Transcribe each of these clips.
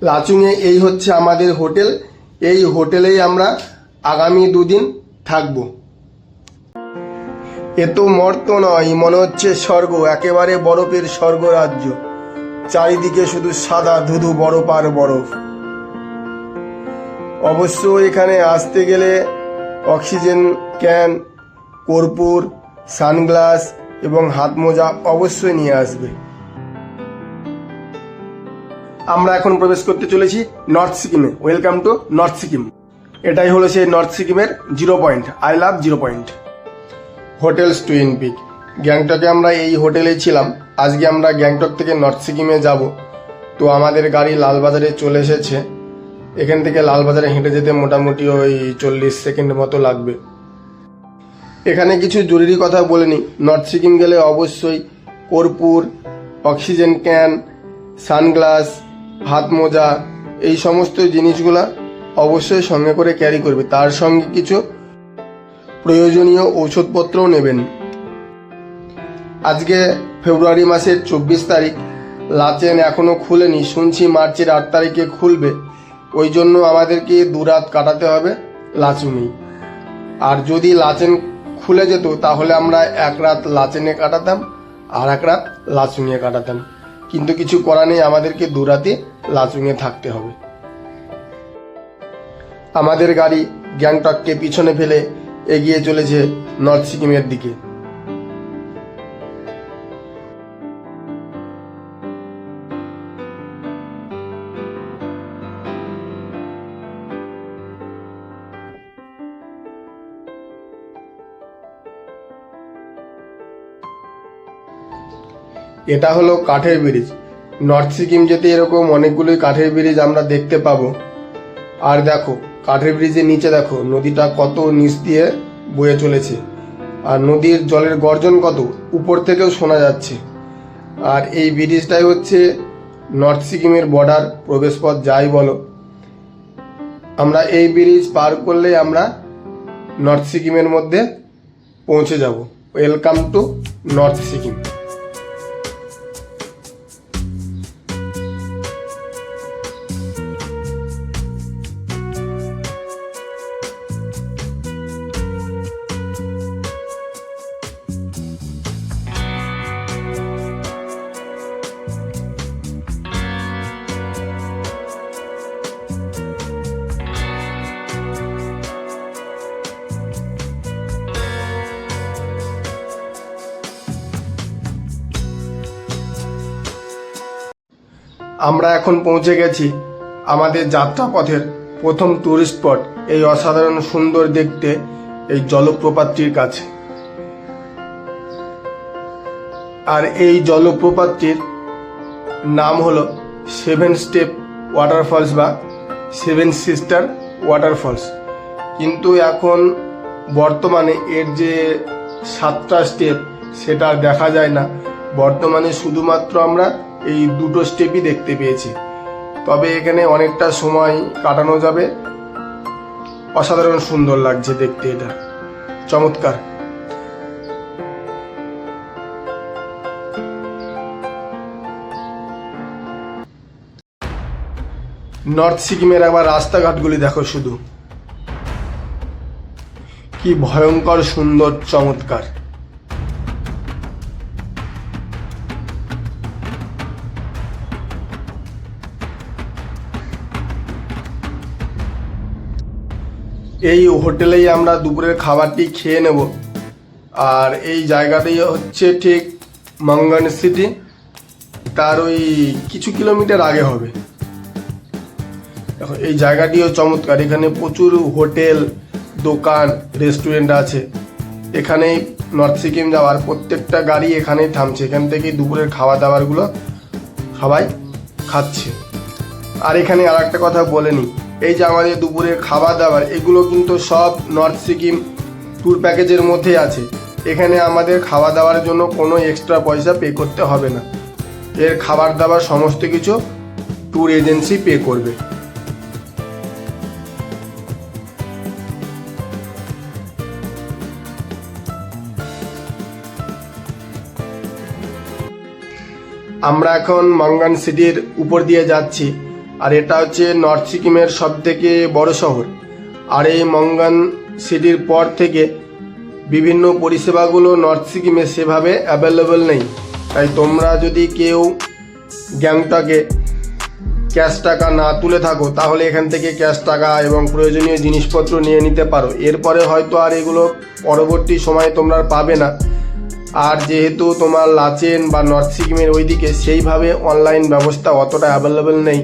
লাচুংয়ে এই হচ্ছে আমাদের হোটেল। এই হোটেলেই আমরা আগামী 2 দিন থাকবো। এ তো মর্ত নয়, মনে হচ্ছে স্বর্গ, একেবারে বরফের স্বর্গরাজ্য। চারিদিকে শুধু সাদা ধুধু বরফ আর বরফ। অবশ্য এখানে আসতে গেলে অক্সিজেন ক্যান, কর্পূর, সানগ্লাস এবং হাত মোজা অবশ্যই নিয়ে আসবে। আমরা এখন প্রবেশ করতে চলেছি নর্থ সিকিমে। Welcome to north Sikkim. এটাই হলো সেই নর্থ সিকিমের 0 point. I love 0 point. Hotels twin peak. গ্যাংটকে আমরা এই হোটেলেই ছিলাম। আজকে আমরা গ্যাংটক থেকে নর্থ সিকিমে যাব। তো আমাদের গাড়ি লালবাজারে চলে এসেছে। এখান থেকে লালবাজারে হেঁটে যেতে মোটামুটি ওই 40 সেকেন্ড মতো লাগবে। এখানে কিছু জরুরি কথা বলে নিই। নর্থ সিকিম গেলে অবশ্যই কর্পূর, অক্সিজেন ক্যান, সানগ্লাস, হাত মোজা, এই সমস্ত জিনিসগুলা অবশ্যই সঙ্গে করে ক্যারি করবে। তার সঙ্গে কিছু প্রয়োজনীয় ঔষধপত্রও নেবেন। আজকে ফেব্রুয়ারি মাসের 24 তারিখ। লাচেন এখনও খুলেনি, শুনছি মার্চের 8 তারিখে খুলবে। ওই জন্য আমাদেরকে 2 রাত কাটাতে হবে লাচুংয়েই। আর যদি লাচেন খুলে যেত তাহলে আমরা 1 রাত লাচেনে কাটাতাম আর 1 রাত লাচুংয়ে কাটাতাম। কিন্তু কিছু করা নেই, আমাদেরকে 2 রাতে লাচুংয়ে থাকতে হবে। আমাদের গাড়ি গ্যাংটককে পিছনে ফেলে এগিয়ে চলেছে নর্থ সিকিমের দিকে। এটা হলো কাঠের ব্রিজ। নর্থ সিকিম যেতে এরকম অনেকগুলোই কাঠের ব্রিজ আমরা দেখতে পাবো। আর দেখো কাঠের ব্রিজের নিচে দেখো নদীটা কত নিচ দিয়ে বয়ে চলেছে, আর নদীর জলের গর্জন কত উপর থেকেও শোনা যাচ্ছে। আর এই ব্রিজটাই হচ্ছে নর্থ সিকিমের বর্ডার প্রবেশপথ যাই বলো। আমরা এই ব্রিজ পার করলেই আমরা নর্থ সিকিমের মধ্যে পৌঁছে যাব। Welcome to north Sikkim. আমরা এখন পৌঁছে গেছি আমাদের যাত্রাপথের প্রথম টুরিস্ট স্পট, এই অসাধারণ সুন্দর দেখতে এই জলপ্রপাতটির কাছে। আর এই জলপ্রপাতটির নাম হলো 7 স্টেপ ওয়াটারফলস বা 7 সিস্টার ওয়াটারফলস। কিন্তু এখন বর্তমানে এর যে 7টা স্টেপ সেটা আর দেখা যায় না। বর্তমানে শুধুমাত্র আমরা এই 2টো স্টেপই দেখতে পেয়েছি। তবে এখানে অনেকটা সময় কাটানো যাবে। অসাধারণ সুন্দর লাগছে দেখতে, এটা চমৎকার। নর্থ সিকিমের আবার রাস্তাঘাটগুলি দেখো শুধু, কি ভয়ঙ্কর সুন্দর চমৎকার। এই হোটেলেই আমরা দুপুরের খাবারটি খেয়ে নেব। আর এই জায়গাটি হচ্ছে ঠিক মঙ্গন সিটি, তার ওই কিছু কিলোমিটার আগে হবে। দেখো এই জায়গাটিও চমৎকার। এখানে প্রচুর হোটেল, দোকান, রেস্টুরেন্ট আছে। এখানেই নর্থ সিকিম যাওয়ার প্রত্যেকটা গাড়ি এখানেই থামছে। এখান থেকেই দুপুরের খাওয়া দাওয়ারগুলো সবাই খাচ্ছে। আর এখানে আর একটা কথা বলে নিই, এই যে আমাদের দুপুরের খাবার দাবার এগুলো কিন্তু সব নর্থ সিকিম ট্যুর প্যাকেজের মধ্যেই আছে। এখানে আমাদের খাওয়া দাওয়ার জন্য কোনো এক্সট্রা পয়সা পে করতে হবে না। এর খাবার দাবার সমস্ত কিছু ট্যুর এজেন্সি পে করবে। আমরা এখন মঙ্গন সিটির উপর দিয়ে যাচ্ছি। আর এটা হচ্ছে নর্থ সিকিমের সব থেকে বড় শহর। আর এই মঙ্গন সিটির পর থেকে বিভিন্ন পরিষেবাগুলো নর্থ সিকিমে সেভাবে অ্যাভেলেবল নেই। তাই তোমরা যদি কেউ গ্যাংটকে ক্যাশ টাকা না তুলে থাকো তাহলে এখান থেকে ক্যাশ টাকা এবং প্রয়োজনীয় জিনিসপত্র নিয়ে নিতে পারো। এরপরে হয়তো আর এগুলো পরবর্তী সময়ে তোমরা পাবে না। আর যেহেতু তোমার লাচেন বা নর্থ সিকিমের ওইদিকে সেইভাবে অনলাইন ব্যবস্থা অতটা অ্যাভেলেবেল নেই,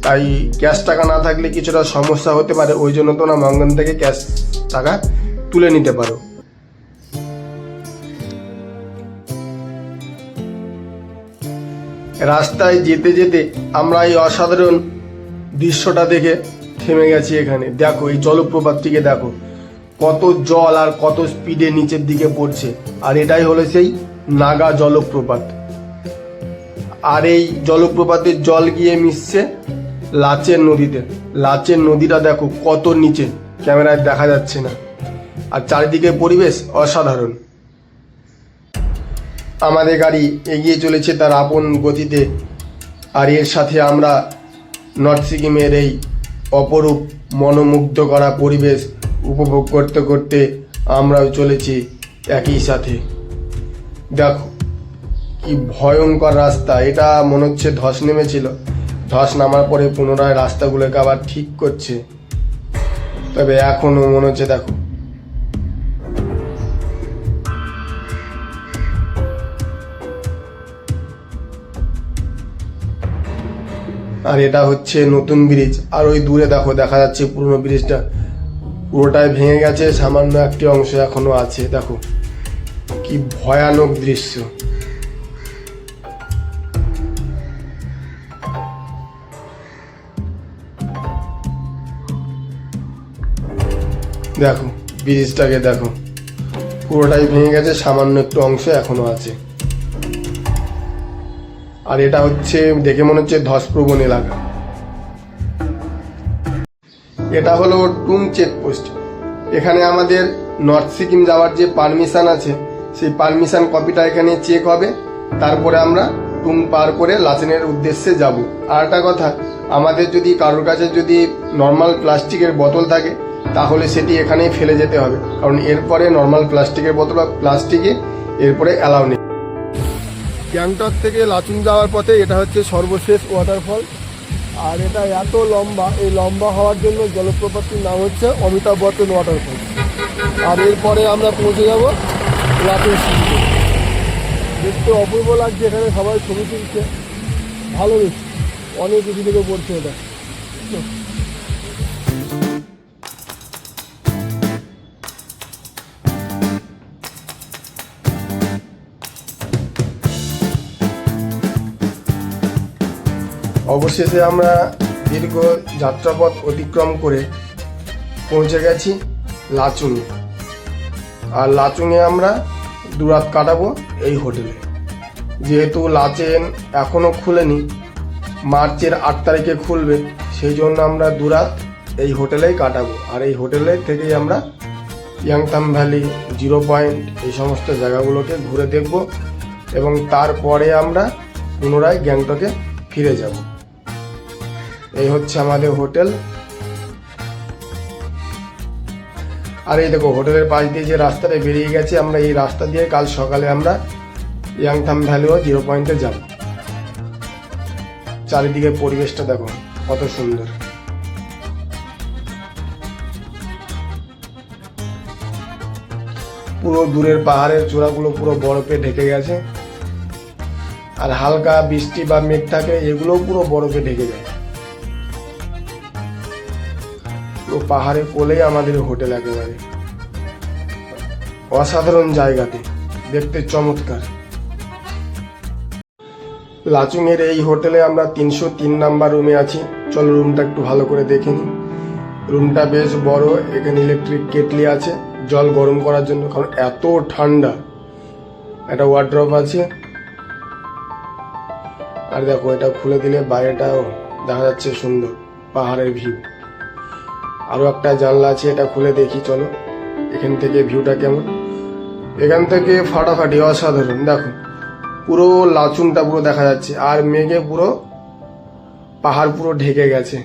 তাই ক্যাশ টাকা না থাকলে কিছুটা সমস্যা হতে পারে। ওই জন্য তোমরা মঙ্গন থেকে ক্যাশ টাকা তুলে নিতে পারো। রাস্তায় যেতে যেতে আমরা এই অসাধারণ দৃশ্যটা দেখে থেমে গেছি। এখানে দেখো, এই জলপ্রপাতটিকে দেখো, কত জল আর কত স্পিডে নিচের দিকে পড়ছে। আর এটাই হলো সেই নাগা জলপ্রপাত। আর এই জলপ্রপাতের জল গিয়ে মিশছে লাচেন নদীতে। লাচেন নদীটা দেখো কত নিচে, ক্যামেরায় দেখা যাচ্ছে না। আর চারিদিকে পরিবেশ অসাধারণ। আমাদের গাড়ি এগিয়ে চলেছে তার আপন গতিতে। আর এর সাথে আমরা নর্থ সিকিমের এই অপরূপ মনোমুগ্ধ করা পরিবেশ উপভোগ করতে করতে আমরাও চলেছি একই সাথে। দেখো কি ভয়ঙ্কর রাস্তা। এটা মনে হচ্ছে ধস নেমেছিল, ধস নামার পরে পুনরায় রাস্তাগুলোকে আবার ঠিক করছে। তবে এখনো মনে হচ্ছে, দেখো আর এটা হচ্ছে নতুন ব্রিজ। আর ওই দূরে দেখো দেখা যাচ্ছে পুরনো ব্রিজটা পুরোটাই ভেঙে গেছে, সামান্য একটি অংশ এখনো আছে। দেখো কি ভয়ানক দৃশ্য। দেখো ব্রিজটাকে দেখো, পুরোটাই ভেঙে গেছে, সামান্য একটু অংশ এখনো আছে। আর এটা হচ্ছে দেখে মনে হচ্ছে ধসপ্রবণ এলাকা। এটা হলো টুং চেকপোস্ট। এখানে আমাদের নর্থ সিকিম যাওয়ার যে পারমিশন আছে সেই পারমিশন কপিটা এখানে চেক হবে। তারপরে আমরা টুং পার করে লাচেনের উদ্দেশ্যে যাব। আর একটা কথা, আমাদের যদি কারোর কাছে যদি নর্মাল প্লাস্টিকের বোতল থাকে তাহলে সেটি এখানেই ফেলে যেতে হবে, কারণ এরপরে নর্মাল প্লাস্টিকের বোতল বা প্লাস্টিকে এরপরে অ্যালাউ নেই। গ্যাংটক থেকে লাচুং যাওয়ার পথে এটা হচ্ছে সর্বশেষ ওয়াটারফল। আর এটা এত লম্বা, এই লম্বা হওয়ার জন্য জলপ্রপাতটির নাম হচ্ছে অমিতাভ বচ্চন ওয়াটারফল। আর এরপরে আমরা পৌঁছে যাব লাচুং সিটিতে। দেখতে অপূর্ব লাগছে, এখানে সবাই ছবি তুলছে, ভালো দেখছি, অনেক কিছু থেকে পড়ছে এটা। অবশেষে আমরা দীর্ঘ যাত্রাপথ অতিক্রম করে পৌঁছে গেছি লাচুংয়ে। আর লাচুংয়ে আমরা দুরাত কাটাবো এই হোটেলে। যেহেতু লাচেন এখনও খুলেনি, মার্চের 8 তারিখে খুলবে, সেই জন্য আমরা দুরাত এই হোটেলেই কাটাবো। আর এই হোটেলে থেকেই আমরা ইয়াংথাম ভ্যালি, জিরো পয়েন্ট, এই সমস্ত জায়গাগুলোকে ঘুরে দেখব এবং তারপরে আমরা পুনরায় গ্যাংটকে ফিরে যাব। এই হচ্ছে আমাদের হোটেল। আর এই দেখো হোটেলের পাশ দিয়ে যে রাস্তাটা বেরিয়ে গেছে, আমরা এই রাস্তা দিয়ে কাল সকালে আমরা ইয়াংথাম ভ্যালি ও জিরো পয়েন্টে যাব। চারিদিকে পরিবেশটা দেখো কত সুন্দর। পুরো দূরের পাহাড়ের চূড়াগুলো পুরো বরফে ঢেকে গেছে। আর হালকা বৃষ্টি বা মেঘ থাকে, এগুলোও পুরো বরফে ঢেকে যায়। পুরো পাহাড়ের কোলেই আমাদের হোটেল, একেবারে অসাধারণ জায়গাতে, দেখতে চমৎকার। লাচুংয়ের এই হোটেলে আমরা 303 নাম্বার রুমে আছি। চলো রুমটা একটু ভালো করে দেখে নিই। রুমটা বেশ বড়। এখানে ইলেকট্রিক কেটলি আছে জল গরম করার জন্য, কারণ এত ঠান্ডা। একটা ওয়ার্ড্রপ আছে। আর দেখো এটা খুলে দিলে বাইরেটাও দেখা যাচ্ছে সুন্দর পাহাড়ের ভিউ। আরো একটা জানলা আছে, এটা খুলে দেখি চলো এখান থেকে ভিউটা কেমন। এখান থেকে ফাটাফাটি অসাধারণ। দেখো পুরো লাচুংটা পুরো দেখা যাচ্ছে, আর মেঘে পুরো পাহাড় পুরো ঢেকে গেছে।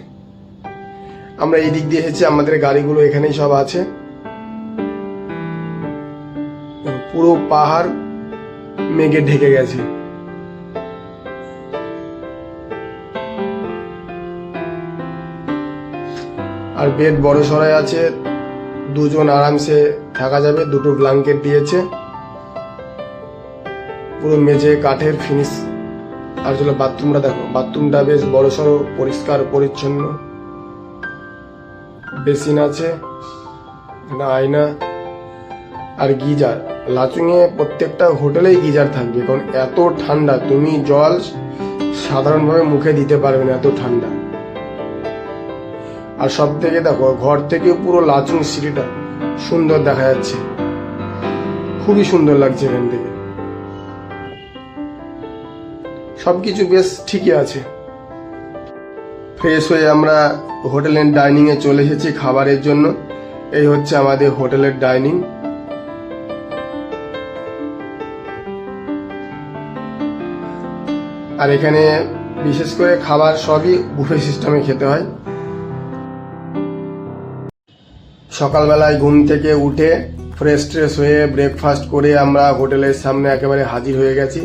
আমরা এই দিক দিয়ে এসেছি, আমাদের গাড়িগুলো এখানেই সব আছে। পুরো পাহাড় মেঘে ঢেকে গেছে। আর বেড বড় সরাই আছে, দুজন আরামসে থাকা যাবে। দুটো ব্ল্যাঙ্কেট দিয়েছে, পুরো মেঝে কাঠের ফিনিশ। আর চলো বাথরুমটা দেখো, বাথরুমটা বেশ বড় সড়ো, পরিষ্কার পরিচ্ছন্ন। বেসিন আছে, আয়না আর গিজার। লাচুংয়ে প্রত্যেকটা হোটেলেই গিজার থাকবে, কারণ এত ঠান্ডা তুমি জল সাধারণভাবে মুখে দিতে পারবে না, এত ঠান্ডা। আর সব থেকে দেখো, ঘর থেকে পুরো লাচুং সিটিটা সুন্দর দেখা যাচ্ছে, খুবই সুন্দর লাগছে এখান থেকে। সবকিছু বেশ ঠিকই আছে। ফ্রেশ হয়ে আমরা হোটেলের ডাইনিং এ চলে এসেছি খাবারের জন্য। এই হচ্ছে আমাদের হোটেলের ডাইনিং। আর এখানে বিশেষ করে খাবার সবই বুফে সিস্টেমে খেতে হয়। সকালবেলায় ঘুম থেকে উঠে ফ্রেশ ট্রেশ হয়ে ব্রেকফাস্ট করে আমরা হোটেলের সামনে একেবারে হাজির হয়ে গেছি।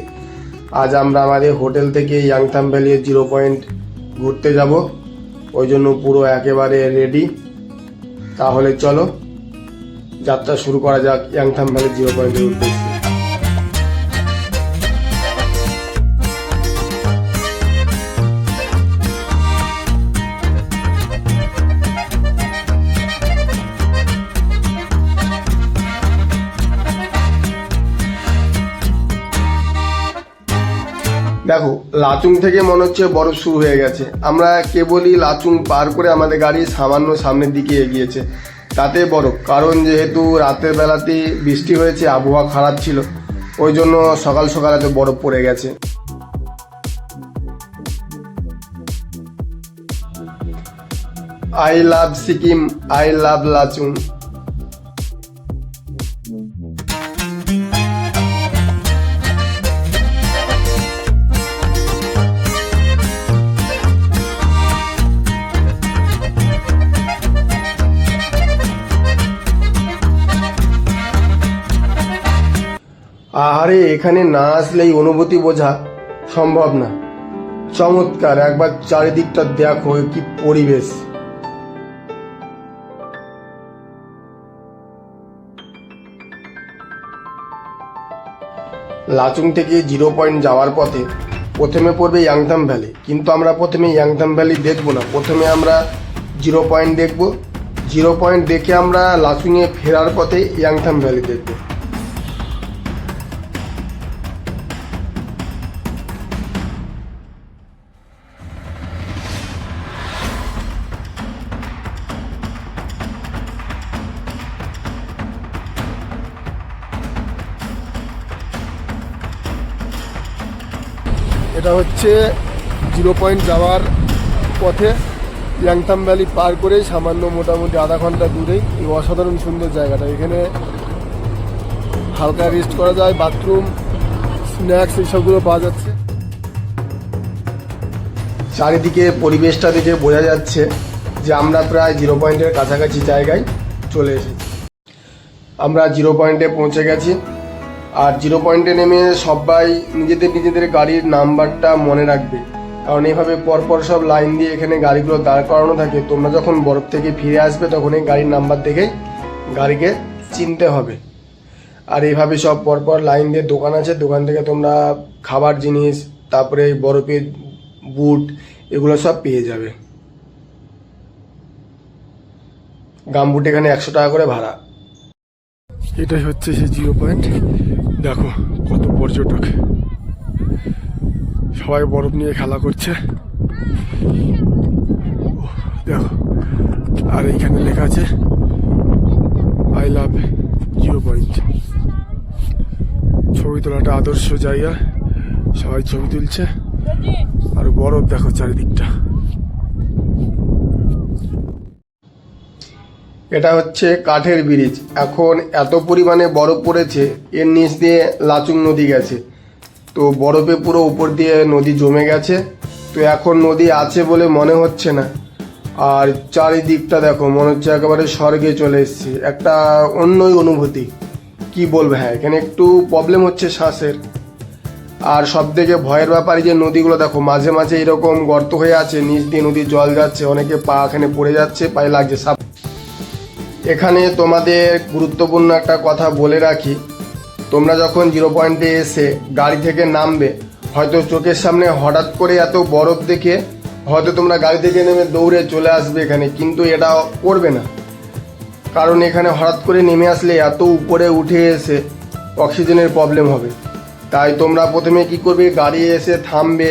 আজ আমরা আমাদের হোটেল থেকে ইয়াংথাম ভ্যালি 0 পয়েন্ট ঘুরতে যাব, ওই জন্য পুরো একেবারে রেডি। তাহলে চলো যাত্রা শুরু করা যাক ইয়াংথাম ভ্যালি 0 পয়েন্টের উদ্দেশ্যে। দেখো, লাচুং থেকে মনে হচ্ছে বরফ শুরু হয়ে গেছে। আমরা কেবলই লাচুং পার করে আমাদের গাড়ি সামান্য সামনের দিকে এগিয়েছে, তাতে বরফ। কারণ যেহেতু রাতের বেলাতেই বৃষ্টি হয়েছে, আবহাওয়া খারাপ ছিল, ওই জন্য সকাল সকাল এত বরফ পড়ে গেছে। I love Sikkim, I love Lachung. আরে এখানে না আসলে এই অনুভূতি বোঝা সম্ভব না। চমৎকার, একবার চারিদিকটা দেখো, কি পরিবেশ। লাচুং থেকে 0 পয়েন্ট যাওয়ার পথে প্রথমে পড়বে ইয়াংথাম ভ্যালি, কিন্তু আমরা প্রথমে ইয়াংথাম ভ্যালি দেখবো না, প্রথমে আমরা 0 পয়েন্ট দেখব। 0 পয়েন্ট দেখে আমরা লাচুংয়ে ফেরার পথে ইয়াংথাম ভ্যালি দেখব। এটা হচ্ছে 0 পয়েন্ট যাওয়ার পথে ইয়াংথাম ভ্যালি পার করেই সামান্য মোটামুটি আধা ঘন্টা দূরেই এই অসাধারণ সুন্দর জায়গাটা। এখানে হালকা রেস্ট করা যায়, বাথরুম, স্ন্যাক্স এইসবগুলো পাওয়া যাচ্ছে। চারিদিকে পরিবেশটা দেখে বোঝা যাচ্ছে যে আমরা প্রায় 0 পয়েন্টের কাছাকাছি জায়গায় চলে এসেছি। আমরা 0 পয়েন্টে পৌঁছে গেছি। আর 0 পয়েন্টে নেমে সবাই নিজেদের গাড়ির নাম্বারটা মনে রাখবে, কারণ এইভাবে পরপর সব লাইন দিয়ে এখানে গাড়িগুলো দাঁড় করানো থাকে। তোমরা যখন বরফ থেকে ফিরে আসবে তখন এই গাড়ির নাম্বার দেখেই গাড়িকে চিনতে হবে। আর এইভাবে সব পরপর লাইন দিয়ে দোকান আছে, দোকান থেকে তোমরা খাবার জিনিস, তারপরে বরফের বুট, এগুলো সব পেয়ে যাবে। গামবুট এখানে 100 টাকা করে ভাড়া। এটাই হচ্ছে সেই 0 পয়েন্ট। দেখো কত পর্যটক, সবাই বরফ নিয়ে খেলা করছে। দেখো, আর এইখানে লেখা আছে আই লাভ 0 পয়েন্ট। ছবি তোলাটা আদর্শ জায়গা, সবাই ছবি তুলছে। আর বরফ দেখো চারিদিকটা। এটা হচ্ছে কাঠের ব্রিজ। এখন এত পরিমাণে বরফ পড়েছে, এর নিচ দিয়ে লাচুং নদী গেছে, তো বরফে পুরো উপর দিয়ে নদী জমে গেছে। তো এখন নদী আছে বলে মনে হচ্ছে না। আর চারিদিকটা দেখো, মনে হচ্ছে একেবারে স্বর্গে চলে এসেছি, একটা অন্যই অনুভূতি। কি বলবো, হ্যাঁ এখানে একটু প্রবলেম হচ্ছে শ্বাসের। আর সব থেকে ভয়ের ব্যাপার যে নদীগুলো দেখো মাঝে মাঝে এরকম গর্ত হয়ে আছে, নিচ দিয়ে নদীর জল যাচ্ছে, অনেকে পা এখানে পড়ে যাচ্ছে, পায়ে লাগছে সাপ। এখানে তোমাদের গুরুত্বপূর্ণ একটা কথা বলে রাখি, তোমরা যখন 0 পয়েন্টে এসে গাড়ি থেকে নামবে, হয়তো চোখের সামনে হঠাৎ করে এত বরফ দেখে হয়তো তোমরা গাড়ি থেকে নেমে দৌড়ে চলে আসবে এখানে, কিন্তু এটা করবে না। কারণ এখানে হঠাৎ করে নেমে আসলে এত উপরে উঠে এসে অক্সিজেনের প্রবলেম হবে। তাই তোমরা প্রথমে কি করবে, গাড়ি এসে থামবে,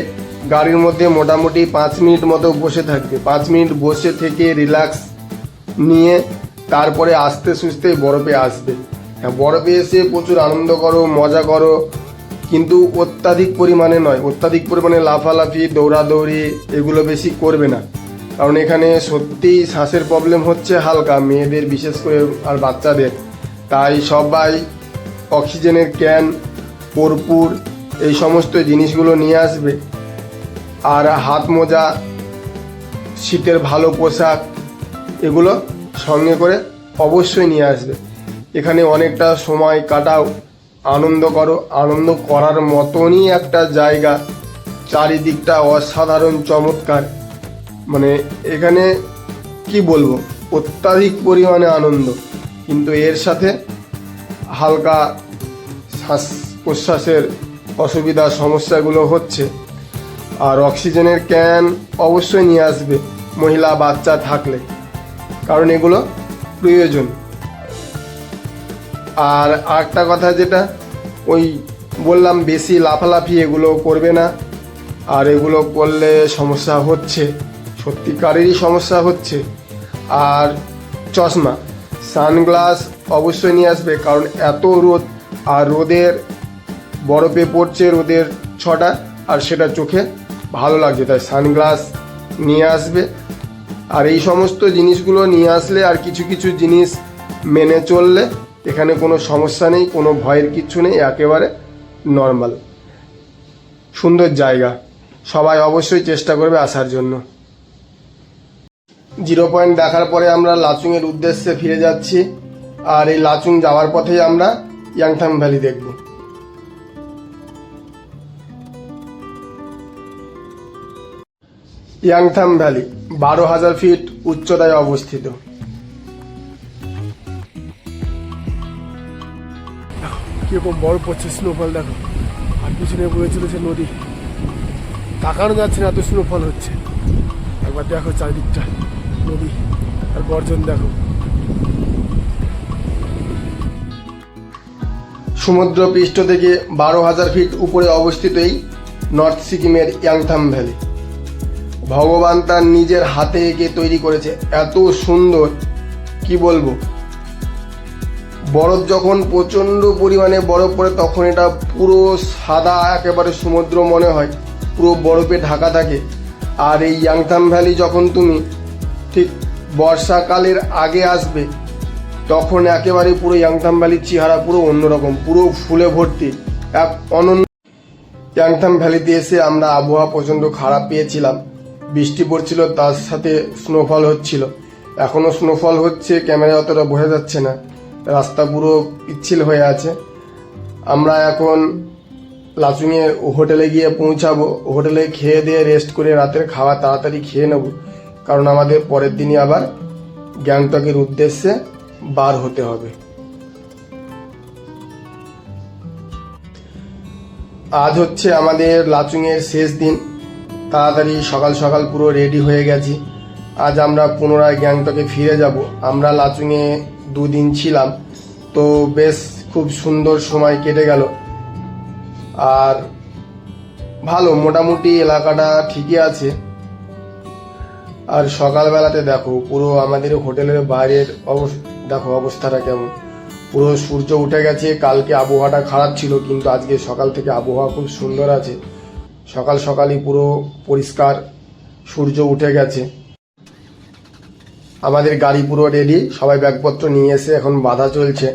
গাড়ির মধ্যে মোটামুটি 5 মিনিট মতো বসে থাকবে। 5 মিনিট বসে থেকে রিল্যাক্স নিয়ে তারপরে আস্তে সুস্তে বরফে আসবে। হ্যাঁ, বরফে এসে প্রচুর আনন্দ করো, মজা করো, কিন্তু অত্যাধিক পরিমাণে নয়। অত্যাধিক পরিমাণে লাফালাফি, দৌড়াদৌড়ি এগুলো বেশি করবে না, কারণ এখানে সত্যিই শ্বাসের প্রবলেম হচ্ছে হালকা, মেয়েদের বিশেষ করে আর বাচ্চাদের। তাই সবাই অক্সিজেনের ক্যান, কর্পূর এই সমস্ত জিনিসগুলো নিয়ে আসবে। আর হাত মোজা, শীতের ভালো পোশাক এগুলো সঙ্গে করে অবশ্যই নিয়ে আসবে। এখানে অনেকটা সময় কাটাও, আনন্দ করো। আনন্দ করার মতনই একটা জায়গা, চারিদিকটা অসাধারণ চমৎকার। মানে এখানে কি বলবো, অত্যাধিক পরিমাণে আনন্দ, কিন্তু এর সাথে হালকা শ্বাস প্রশ্বাসের অসুবিধা সমস্যাগুলো হচ্ছে। আর অক্সিজেনের ক্যান অবশ্যই নিয়ে আসবে মহিলা বাচ্চা থাকলে, কারণ এগুলো প্রয়োজন। আর আরেকটা কথা যেটা ওই বললাম, বেশি লাফালাফি এগুলো করবে না। আর এগুলো করলে সমস্যা হচ্ছে, সত্যিকারেরই সমস্যা হচ্ছে। আর চশমা, সানগ্লাস অবশ্যই নিয়ে আসবে, কারণ এত রোদ, আর রোদের বরফে পড়ছে রোদের ছটা, আর সেটা চোখে ভালো লাগছে, তাই সানগ্লাস নিয়ে আসবে। আর এই সমস্ত জিনিসগুলো নিয়ে আসলে আর কিছু কিছু জিনিস মেনে চললে এখানে কোনো সমস্যা নেই, কোনো ভয়ের কিচ্ছু নেই, একেবারে নর্মাল সুন্দর জায়গা। সবাই অবশ্যই চেষ্টা করবে আসার জন্য। 0 পয়েন্ট দেখার পরে আমরা লাচুংয়ের উদ্দেশ্যে ফিরে যাচ্ছি। আর এই লাচুং যাওয়ার পথেই আমরা ইয়াংথাং ভ্যালি দেখব। ইয়াংথাং ভ্যালি 12,000 ফিট উচ্চতায় অবস্থিত। কিরকম বরফ পড়ছে, স্নোফল দেখো, আর পিছনে বয়ে চলেছে নদী, তাকানো যাচ্ছে না, এত স্নোফল হচ্ছে। একবার দেখো চারিদিকটা নদী আর গর্জন দেখো। সমুদ্র পৃষ্ঠ থেকে 12,000 ফিট উপরে অবস্থিত এই নর্থ সিকিমের ইয়াংথাং ভ্যালি ভগবান তার নিজের হাতে এঁকে তৈরি করেছে, এত সুন্দর কি বলবো। বরফ যখন প্রচণ্ড পরিমাণে বরফ পড়ে তখন এটা পুরো সাদা একেবারে সমুদ্র মনে হয়, পুরো বরফে ঢাকা থাকে। আর এই ইয়াংথাং ভ্যালি যখন তুমি ঠিক বর্ষাকালের আগে আসবে, তখন একেবারে পুরো ইয়াংথাং ভ্যালির চেহারা পুরো অন্যরকম, পুরো ফুলে ভর্তি, এক অনন্য। ইয়াংথাং ভ্যালিতে এসে আমরা আবহাওয়া প্রচণ্ড খারাপ পেয়েছিলাম, বৃষ্টি পড়ছিল, তার সাথে স্নোফল হচ্ছিল। এখনও স্নোফল হচ্ছে, ক্যামেরায় অতটা বোঝা যাচ্ছে না, রাস্তা পুরো পিচ্ছিল হয়ে আছে। আমরা এখন লাচুংয়ে হোটেলে গিয়ে পৌঁছাবো। হোটেলে খেয়ে দিয়ে রেস্ট করে রাতের খাওয়া তাড়াতাড়ি খেয়ে নেব, কারণ আমাদের পরের দিনই আবার গ্যাংটকের উদ্দেশ্যে বার হতে হবে। আজ হচ্ছে আমাদের লাচুংয়ের শেষ দিন। তাড়াতাড়ি সকাল সকাল পুরো রেডি হয়ে গেছি। আজ আমরা পুনরায় গ্যাংটকে ফিরে যাব। আমরা লাচুংয়ে 2 দিন ছিলাম, তো বেশ খুব সুন্দর সময় কেটে গেল। আর ভালো, মোটামুটি এলাকাটা ঠিকই আছে। আর সকালবেলাতে দেখো পুরো আমাদের হোটেলের বাইরের দেখো অবস্থাটা কেমন, পুরো সূর্য উঠে গেছে। কালকে আবহাওয়াটা খারাপ ছিল, কিন্তু আজকে সকাল থেকে আবহাওয়া খুব সুন্দর আছে। সকাল সকালই পুরো পরিষ্কার, সূর্য উঠে গেছে। আমাদের গাড়ি পুরো রেডি, সবাই ব্যাগপত্র নিয়ে এসে এখন বাঁধা চলছে।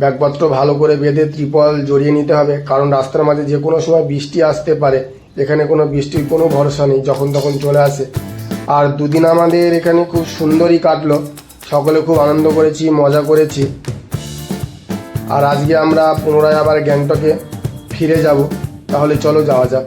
ব্যাগপত্র ভালো করে বেঁধে ত্রিপল জড়িয়ে নিতে হবে, কারণ রাস্তার মাঝে যে কোনো সময় বৃষ্টি আসতে পারে, এখানে কোনো বৃষ্টির কোনো ভরসা নেই, যখন তখন চলে আসে। আর দুদিন আমাদের এখানে খুব সুন্দরই কাটলো, সকলে খুব আনন্দ করেছি, মজা করেছি। আর আজকে আমরা পুনরায় আবার গ্যাংটকে ফিরে যাব। তাহলে চলো যাওয়া যাক।